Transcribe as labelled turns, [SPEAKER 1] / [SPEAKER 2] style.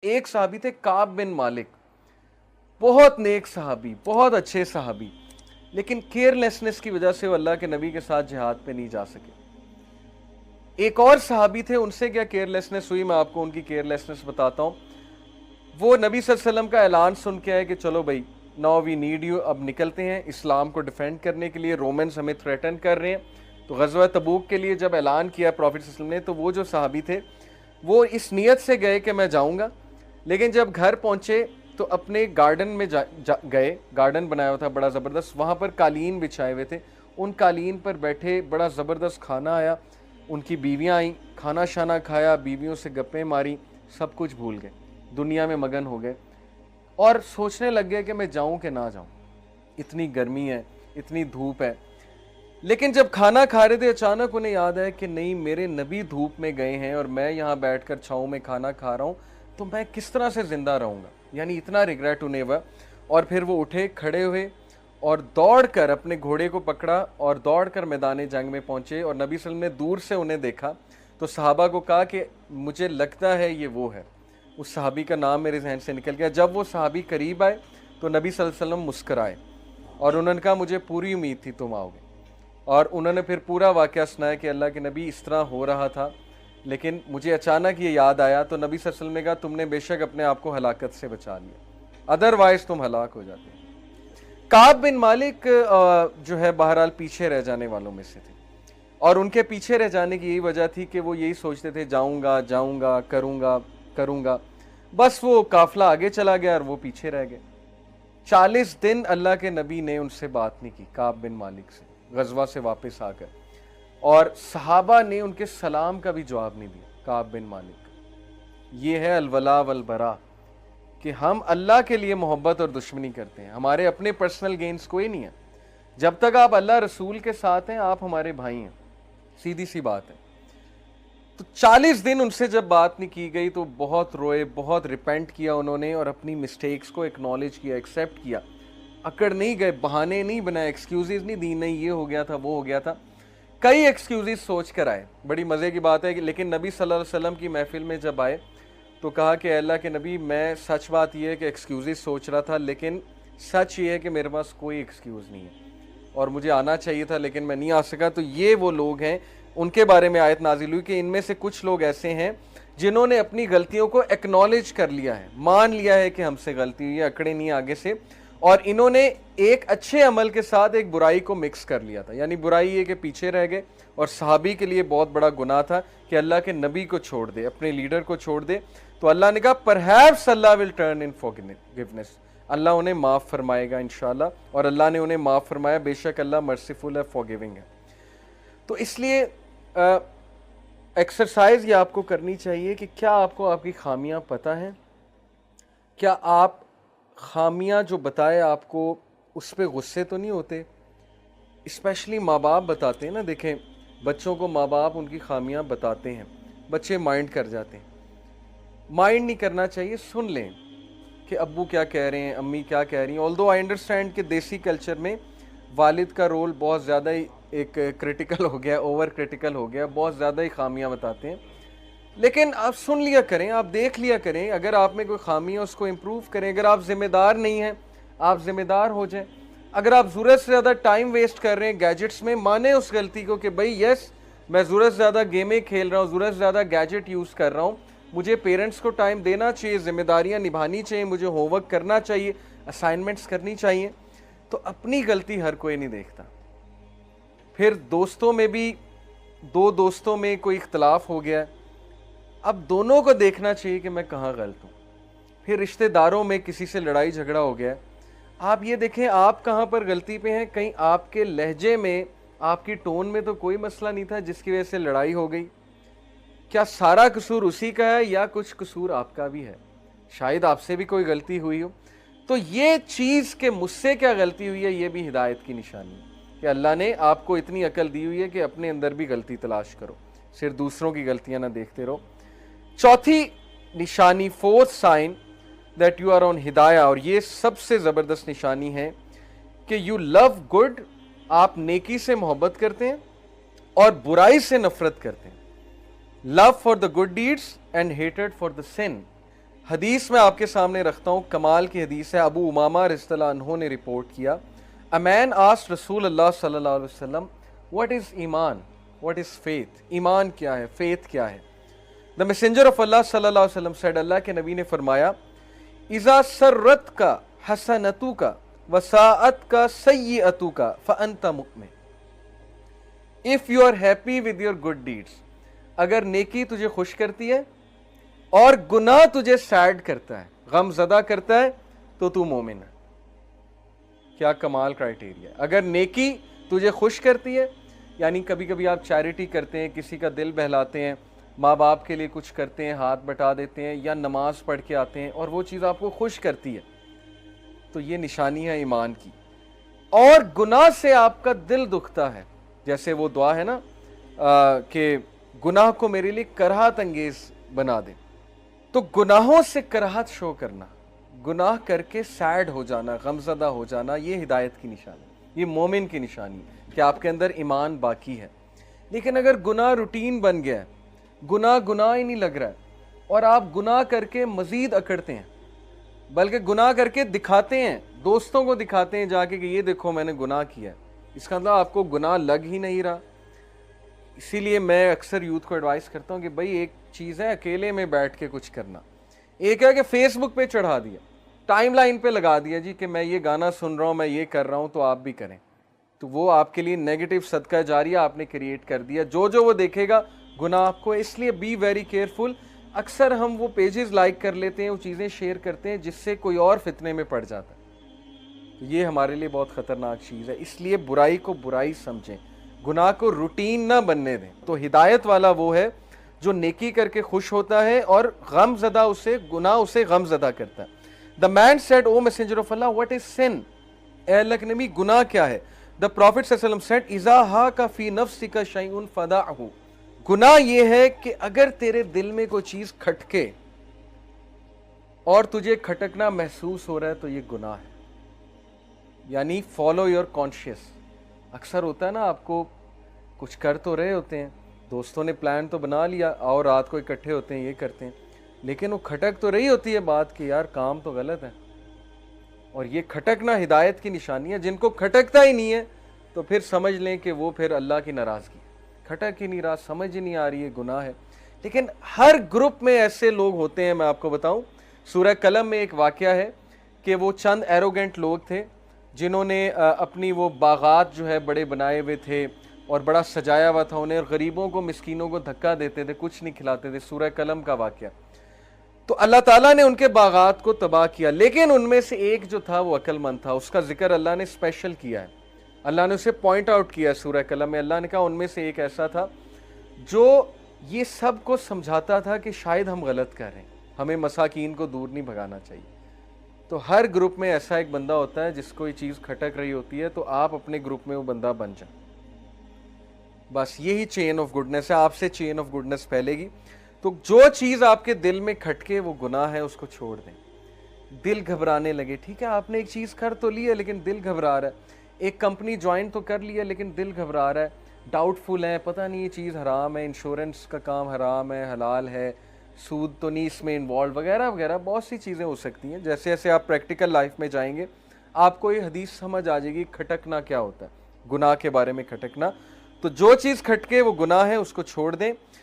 [SPEAKER 1] ایک صحابی تھے کعب بن مالک، بہت نیک صحابی، بہت اچھے صحابی، لیکن کیئرلیسنس کی وجہ سے وہ اللہ کے نبی کے ساتھ جہاد پہ نہیں جا سکے۔ ایک اور صحابی تھے، ان سے کیا کیئرلیسنس ہوئی، میں آپ کو ان کی کیئرلیسنس بتاتا ہوں۔ وہ نبی صلی اللہ علیہ وسلم کا اعلان سن کے آئے کہ چلو بھائی ناؤ وی نیڈ یو، اب نکلتے ہیں اسلام کو ڈیفینڈ کرنے کے لیے، رومنز ہمیں تھریٹن کر رہے ہیں۔ تو غزوہ تبوک کے لیے جب اعلان کیا پروفیٹ صلی اللہ علیہ وسلم نے، تو وہ جو صحابی تھے وہ اس نیت سے گئے کہ میں جاؤں گا، لیکن جب گھر پہنچے تو اپنے گارڈن میں گئے، گارڈن بنایا ہوا تھا بڑا زبردست، وہاں پر قالین بچھائے ہوئے تھے، ان قالین پر بیٹھے، بڑا زبردست کھانا آیا، ان کی بیویاں آئیں، کھانا شانا کھایا، بیویوں سے گپیں ماری، سب کچھ بھول گئے، دنیا میں مگن ہو گئے، اور سوچنے لگ گئے کہ میں جاؤں کہ نہ جاؤں، اتنی گرمی ہے، اتنی دھوپ ہے۔ لیکن جب کھانا کھا رہے تھے اچانک انہیں یاد ہے کہ نہیں، میرے نبی دھوپ میں گئے ہیں اور میں یہاں بیٹھ کر چھاؤں میں کھانا کھا رہا ہوں، تو میں کس طرح سے زندہ رہوں گا، یعنی اتنا ریگریٹ انہیں ہوا۔ اور پھر وہ اٹھے، کھڑے ہوئے اور دوڑ کر اپنے گھوڑے کو پکڑا اور دوڑ کر میدان جنگ میں پہنچے، اور نبی صلی اللہ علیہ وسلم نے دور سے انہیں دیکھا تو صحابہ کو کہا کہ مجھے لگتا ہے یہ وہ ہے۔ اس صحابی کا نام میرے ذہن سے نکل گیا۔ جب وہ صحابی قریب آئے تو نبی صلی اللہ علیہ وسلم مسکرائے اور انہوں نے کہا مجھے پوری امید تھی تم آؤ گے، اور انہوں نے پھر پورا واقعہ سنایا کہ اللہ کے نبی اس طرح ہو رہا تھا، لیکن مجھے اچانک یہ یاد آیا، تو نبی صلی اللہ علیہ وسلم نے کہا تم نے بے شک اپنے آپ کو ہلاکت سے بچا لیا، ادروائز تم ہلاک ہو جاتے۔ کعب بن مالک جو ہے بہرحال پیچھے رہ جانے والوں میں سے تھے، اور ان کے پیچھے رہ جانے کی یہی وجہ تھی کہ وہ یہی سوچتے تھے جاؤں گا جاؤں گا، کروں گا، بس وہ قافلہ آگے چلا گیا اور وہ پیچھے رہ گئے۔ 40 دن اللہ کے نبی نے ان سے بات نہیں کی، کعب بن مالک سے، غزوہ سے واپس آ کر، اور صحابہ نے ان کے سلام کا بھی جواب نہیں دیا کعب بن مالک۔ یہ ہے الولا والبرا، کہ ہم اللہ کے لیے محبت اور دشمنی کرتے ہیں، ہمارے اپنے پرسنل گینز کوئی نہیں ہے۔ جب تک آپ اللہ رسول کے ساتھ ہیں آپ ہمارے بھائی ہیں، سیدھی سی بات ہے۔ تو 40 دن ان سے جب بات نہیں کی گئی تو بہت روئے، بہت ریپینٹ کیا انہوں نے، اور اپنی مسٹیکس کو ایکنالج کیا، ایکسیپٹ کیا، اکڑ نہیں گئے، بہانے نہیں بنائے، ایکسکیوزز نہیں دی، نہیں یہ ہو گیا تھا وہ ہو گیا تھا۔ کئی ایکسکیوزز سوچ کر آئے، بڑی مزے کی بات ہے کہ لیکن نبی صلی اللہ علیہ وسلم کی محفل میں جب آئے تو کہا کہ اے اللہ کے نبی، میں سچ بات یہ ہے کہ ایکسکیوزز سوچ رہا تھا، لیکن سچ یہ ہے کہ میرے پاس کوئی ایکسکیوز نہیں ہے، اور مجھے آنا چاہیے تھا لیکن میں نہیں آ سکا۔ تو یہ وہ لوگ ہیں، ان کے بارے میں آیت نازل ہوئی کہ ان میں سے کچھ لوگ ایسے ہیں جنہوں نے اپنی غلطیوں کو ایکنالج کر لیا ہے، مان لیا ہے کہ ہم سے غلطی ہوئی ہے، اکڑے نہیں آگے سے، اور انہوں نے ایک اچھے عمل کے ساتھ ایک برائی کو مکس کر لیا تھا۔ یعنی برائی یہ کہ پیچھے رہ گئے، اور صحابی کے لیے بہت بڑا گناہ تھا کہ اللہ کے نبی کو چھوڑ دے، اپنے لیڈر کو چھوڑ دے۔ تو اللہ نے کہا پرہیپس اللہ ول ٹرن ان فورگیونیس، اللہ انہیں معاف فرمائے گا انشاءاللہ، اور اللہ نے انہیں معاف فرمایا، بے شک اللہ مرسیفل ہے، فورگیونگ ہے۔ تو اس لیے ایکسرسائز یہ آپ کو کرنی چاہیے کہ کیا آپ کو آپ کی خامیاں پتہ ہیں؟ کیا آپ خامیاں جو بتائے آپ کو اس پہ غصے تو نہیں ہوتے؟ اسپیشلی ماں باپ بتاتے ہیں نا، دیکھیں بچوں کو ماں باپ ان کی خامیاں بتاتے ہیں، بچے مائنڈ کر جاتے ہیں۔ مائنڈ نہیں کرنا چاہیے، سن لیں کہ ابو کیا کہہ رہے ہیں، امی کیا کہہ رہی ہیں۔ آلدو آئی انڈرسٹینڈ کہ دیسی کلچر میں والد کا رول بہت زیادہ ہی ایک کرٹیکل ہو گیا، اوور کرٹیکل ہو گیا، بہت زیادہ ہی خامیاں بتاتے ہیں، لیکن آپ سن لیا کریں، آپ دیکھ لیا کریں، اگر آپ میں کوئی خامی ہے اس کو امپروو کریں۔ اگر آپ ذمہ دار نہیں ہیں آپ ذمہ دار ہو جائیں۔ اگر آپ ضرورت سے زیادہ ٹائم ویسٹ کر رہے ہیں گیجٹس میں، مانیں اس غلطی کو کہ بھائی یس میں ضرورت سے زیادہ گیمیں کھیل رہا ہوں، ضرورت سے زیادہ گیجٹ یوز کر رہا ہوں، مجھے پیرنٹس کو ٹائم دینا چاہیے، ذمہ داریاں نبھانی چاہیے، مجھے ہوم ورک کرنا چاہیے، اسائنمنٹس کرنی چاہیے۔ تو اپنی غلطی ہر کوئی نہیں دیکھتا۔ پھر دوستوں میں بھی، دو دوستوں میں کوئی اختلاف ہو گیا، اب دونوں کو دیکھنا چاہیے کہ میں کہاں غلط ہوں۔ پھر رشتہ داروں میں کسی سے لڑائی جھگڑا ہو گیا، آپ یہ دیکھیں آپ کہاں پر غلطی پہ ہیں، کہیں آپ کے لہجے میں، آپ کی ٹون میں تو کوئی مسئلہ نہیں تھا جس کی وجہ سے لڑائی ہو گئی، کیا سارا قصور اسی کا ہے یا کچھ قصور آپ کا بھی ہے؟ شاید آپ سے بھی کوئی غلطی ہوئی ہو۔ تو یہ چیز کہ مجھ سے کیا غلطی ہوئی ہے، یہ بھی ہدایت کی نشانی ہے کہ اللہ نے آپ کو اتنی عقل دی ہوئی ہے کہ اپنے اندر بھی غلطی تلاش کرو، صرف دوسروں کی غلطیاں نہ دیکھتے رہو۔ چوتھی نشانی، fourth sign that you are on ہدایہ، اور یہ سب سے زبردست نشانی ہے کہ یو لو گڈ، آپ نیکی سے محبت کرتے ہیں اور برائی سے نفرت کرتے ہیں۔ Love for the good deeds and hated for the sin, حدیث میں آپ کے سامنے رکھتا ہوں, کمال کی حدیث ہے, ابو امامہ رضی اللہ عنہ نے رپورٹ کیا, a man asked رسول اللہ صلی اللہ علیہ وسلم what is ایمان, what is faith, ایمان کیا ہے, faith کیا ہے. The messenger of Allah صلی اللہ علیہ وسلم said, اللہ کے نبی نے فرمایا, اذا سرتک حسنتک وساءتک سیئتک فانت مؤمن. If you are happy with your good deeds, اگر نیکی تجھے خوش کرتی ہے اور گناہ تجھے سیڈ کرتا ہے, غم زدہ کرتا ہے, تو تو مومن ہے. کیا کمال کرائٹیریا ہے. اگر نیکی تجھے خوش کرتی ہے, یعنی کبھی کبھی آپ چیریٹی کرتے ہیں, کسی کا دل بہلاتے ہیں, ماں باپ کے لیے کچھ کرتے ہیں, ہاتھ بٹا دیتے ہیں, یا نماز پڑھ کے آتے ہیں اور وہ چیز آپ کو خوش کرتی ہے, تو یہ نشانی ہے ایمان کی. اور گناہ سے آپ کا دل دکھتا ہے, جیسے وہ دعا ہے نا کہ گناہ کو میرے لیے کراہت انگیز بنا دے, تو گناہوں سے کراہت شو کرنا, گناہ کر کے سیڈ ہو جانا, غمزدہ ہو جانا, یہ ہدایت کی نشانی, یہ مومن کی نشانی کہ آپ کے اندر ایمان باقی ہے. لیکن اگر گناہ روٹین بن گیا ہے, گناہ ہی نہیں لگ رہا ہے, اور آپ گناہ کر کے مزید اکڑتے ہیں, بلکہ گناہ کر کے دکھاتے ہیں, دوستوں کو دکھاتے ہیں جا کے کہ یہ دیکھو میں نے گناہ کیا ہے, اس کا مطلب آپ کو گناہ لگ ہی نہیں رہا. اسی لیے میں اکثر یوتھ کو ایڈوائز کرتا ہوں کہ بھائی ایک چیز ہے اکیلے میں بیٹھ کے کچھ کرنا, ایک ہے کہ فیس بک پہ چڑھا دیا, ٹائم لائن پہ لگا دیا جی کہ میں یہ گانا سن رہا ہوں, میں یہ کر رہا ہوں, تو آپ بھی کریں, تو وہ آپ کے لیے نیگیٹو صدقہ جاریہ آپ نے کریٹ کر دیا. جو وہ دیکھے گا گناہ آپ کو. اس لیے بی ویری کیئرفل. اکثر ہم وہ پیجز لائک کر لیتے ہیں, وہ چیزیں شیئر کرتے ہیں جس سے کوئی اور فتنے میں پڑ جاتا ہے. یہ ہمارے لیے بہت خطرناک چیز ہے. اس لیے برائی کو برائی سمجھیں, گناہ کو روٹین نہ بننے دیں. تو ہدایت والا وہ ہے جو نیکی کر کے خوش ہوتا ہے اور غم زدہ گناہ اسے غم زدہ کرتا ہے. The man said, O messenger of Allah, what is sin? اے اللہ کے نبی گناہ کیا ہے؟ The Prophet صلی اللہ علیہ وسلم said, اذا ہاک فی نفسک شیء فدعہ. گناہ یہ ہے کہ اگر تیرے دل میں کوئی چیز کھٹکے اور تجھے کھٹکنا محسوس ہو رہا ہے تو یہ گناہ ہے. یعنی فالو یور کانشیس. اکثر ہوتا ہے نا, آپ کو کچھ کر تو رہے ہوتے ہیں, دوستوں نے پلان تو بنا لیا, اور رات کو اکٹھے ہوتے ہیں, یہ کرتے ہیں, لیکن وہ کھٹک تو رہی ہوتی ہے بات کہ یار کام تو غلط ہے. اور یہ کھٹکنا ہدایت کی نشانی ہے. جن کو کھٹکتا ہی نہیں ہے تو پھر سمجھ لیں کہ وہ پھر اللہ کی ناراضگی, کھٹک ہی نہیں رہا, سمجھ ہی نہیں آ رہی ہے, گناہ ہے. لیکن ہر گروپ میں ایسے لوگ ہوتے ہیں. میں آپ کو بتاؤں, سورہ قلم میں ایک واقعہ ہے کہ وہ چند ایروگنٹ لوگ تھے جنہوں نے اپنی وہ باغات جو ہے بڑے بنائے ہوئے تھے اور بڑا سجایا ہوا تھا انہیں, اور غریبوں کو مسکینوں کو دھکا دیتے تھے, کچھ نہیں کھلاتے تھے. سورہ قلم کا واقعہ. تو اللہ تعالیٰ نے ان کے باغات کو تباہ کیا, لیکن ان میں سے ایک جو تھا وہ عقل مند تھا. اس کا ذکر اللہ نے اسپیشل کیا ہے, اللہ نے اسے پوائنٹ آؤٹ کیا سورہ قلم میں. اللہ نے کہا ان میں سے ایک ایسا تھا جو یہ سب کو سمجھاتا تھا کہ شاید ہم غلط کر رہے ہیں, ہمیں مساکین کو دور نہیں بھگانا چاہیے. تو ہر گروپ میں ایسا ایک بندہ ہوتا ہے جس کو یہ چیز کھٹک رہی ہوتی ہے, تو آپ اپنے گروپ میں وہ بندہ بن جائیں. بس یہی چین آف گڈنس ہے, آپ سے چین آف گڈنس پھیلے گی. تو جو چیز آپ کے دل میں کھٹکے وہ گناہ ہے, اس کو چھوڑ دیں. دل گھبرانے لگے, ٹھیک ہے آپ نے ایک چیز کر تو لی ہے لیکن دل گھبرا رہا ہے, ایک کمپنی جوائن تو کر لی ہے لیکن دل گھبرا رہا ہے, ڈاؤٹ فل ہے, پتہ نہیں یہ چیز حرام ہے, انشورنس کا کام حرام ہے, حلال ہے, سود تو نہیں اس میں انوالو, وغیرہ وغیرہ بہت سی چیزیں ہو سکتی ہیں. جیسے جیسے آپ پریکٹیکل لائف میں جائیں گے آپ کو یہ حدیث سمجھ آ جائے گی کھٹکنا کیا ہوتا ہے, گناہ کے بارے میں کھٹکنا. تو جو چیز کھٹکے وہ گناہ ہے, اس کو چھوڑ دیں.